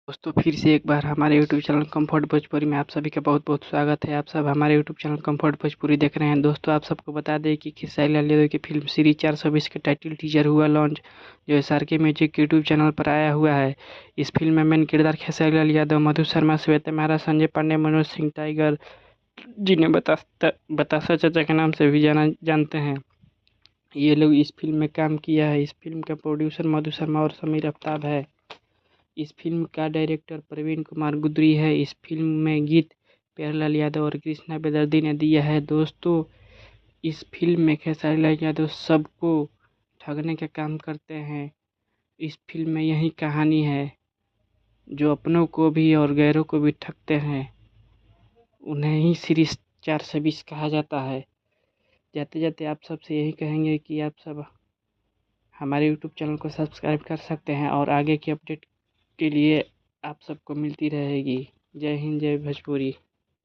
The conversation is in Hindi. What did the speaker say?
दोस्तों फिर से एक बार हमारे यूट्यूब चैनल कंफर्ट भोजपुरी में आप सभी का बहुत बहुत स्वागत है। आप सब हमारे यूट्यूब चैनल कंफर्ट भोजपुरी देख रहे हैं। दोस्तों आप सबको बता दें कि खेसारी लाल यादव की फिल्म श्री 420 का टाइटल टीजर हुआ लॉन्च, जो SRK म्यूजिक यूट्यूब चैनल पर आया हुआ है। इस फिल्म में मेन किरदार खेसारी लाल यादव, मधु शर्मा, श्वेता मेहरा, संजय पांडे, मनोज सिंह टाइगर, जिन्हें बतासा चाचा के नाम से भी जानते हैं, ये लोग इस फिल्म में काम किया है। इस फिल्म का प्रोड्यूसर मधु शर्मा और समीर आफ्ताब है। इस फिल्म का डायरेक्टर प्रवीण कुमार गुदरी है। इस फिल्म में गीत प्यारेलाल यादव और कृष्णा बेदर्दी ने दिया है। दोस्तों इस फिल्म में खेसारी लाल यादव सबको ठगने का काम करते हैं। इस फिल्म में यही कहानी है, जो अपनों को भी और गैरों को भी ठगते हैं, उन्हें ही श्री 420 कहा जाता है। जाते जाते आप सबसे यही कहेंगे कि आप सब हमारे यूट्यूब चैनल को सब्सक्राइब कर सकते हैं और आगे की अपडेट के लिए आप सबको मिलती रहेगी। जय हिंद, जय भोजपुरी।